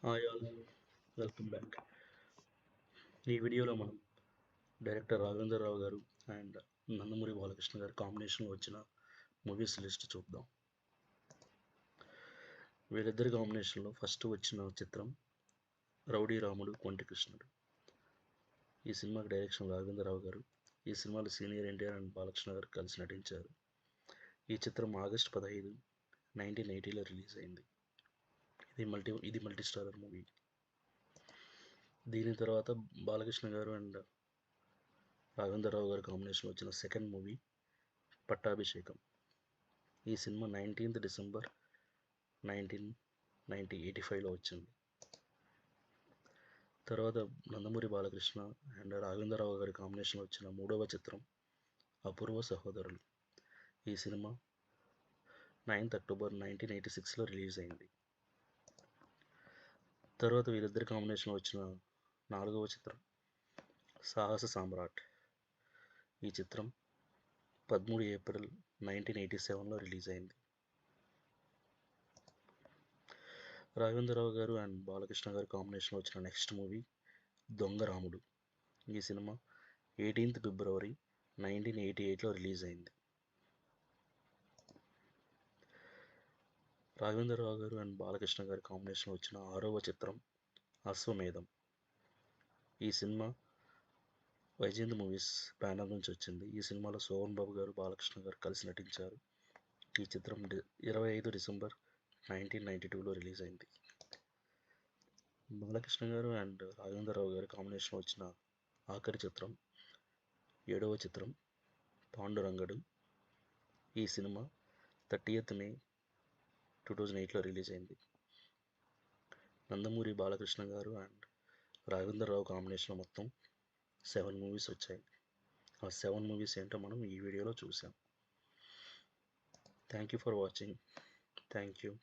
Hi all, welcome back. ఈ వీడియోలో మనం డైరెక్టర్ రాఘవేంద్రరావు గారు అండ్ నందమూరి బాలకృష్ణ గారి కాంబినేషన్లో వచ్చిన మూవీస్ లిస్ట్ చూద్దాం. వీళ్ళిద్దరి కాంబినేషన్లో ఫస్ట్ వచ్చిన చిత్రం రౌడీ రాముడు కొంటి కృష్ణుడు. ఈ సినిమాకి డైరెక్షన్ రాఘవేంద్రరావు గారు. ఈ సినిమాలో సీనియర్ ఎన్టీఆర్ అండ్ బాలకృష్ణ గారు కలిసి నటించారు. ఈ చిత్రం ఆగస్టు 15, 1980లో రిలీజ్ అయింది. ఇది మల్టీ స్టారర్ మూవీ. దీని తర్వాత బాలకృష్ణ గారు అండ్ రాఘవేంద్రరావు గారి కాంబినేషన్లో వచ్చిన సెకండ్ మూవీ పట్టాభిషేకం. ఈ సినిమా 19th December 1985లో వచ్చింది. తర్వాత నందమూరి బాలకృష్ణ అండ్ రాఘవేంద్రరావు గారి కాంబినేషన్లో వచ్చిన మూడవ చిత్రం అపూర్వ సహోదరులు. ఈ సినిమా 9th October 1986లో రిలీజ్ అయింది. తర్వాత వీరిద్దరి కాంబినేషన్లో వచ్చిన నాలుగవ చిత్రం సాహస సామ్రాట్. ఈ చిత్రం 13 April 1987లో రిలీజ్ అయింది. రాఘవేంద్రరావు గారు అండ్ బాలకృష్ణ గారు కాంబినేషన్లో వచ్చిన నెక్స్ట్ మూవీ దొంగ రాముడు. ఈ సినిమా 18th February 1988లో రిలీజ్ అయింది. రాఘవేంద్రరావు గారు అండ్ బాలకృష్ణ గారి కాంబినేషన్లో వచ్చిన ఆరవ చిత్రం అశ్వమేధం. ఈ సినిమా వైజయంతి మూవీస్ బ్యానర్ నుంచి వచ్చింది. ఈ సినిమాలో సోహన్ బాబు గారు బాలకృష్ణ గారు కలిసి నటించారు. ఈ చిత్రం 25 December 1992లో రిలీజ్ అయింది. బాలకృష్ణ గారు అండ్ రాఘవేంద్రరావు గారి కాంబినేషన్లో వచ్చిన ఆఖరి చిత్రం ఏడవ చిత్రం పాండురంగడు. ఈ సినిమా 30th May 2008లో రిలీజ్ అయింది. నందమూరి బాలకృష్ణ గారు అండ్ రాఘవేంద్రరావు కాంబినేషన్లో మొత్తం 7 మూవీస్ వచ్చాయి. ఆ 7 మూవీస్ ఏంటో మనం ఈ వీడియోలో చూసాం. Thank you for watching. Thank you.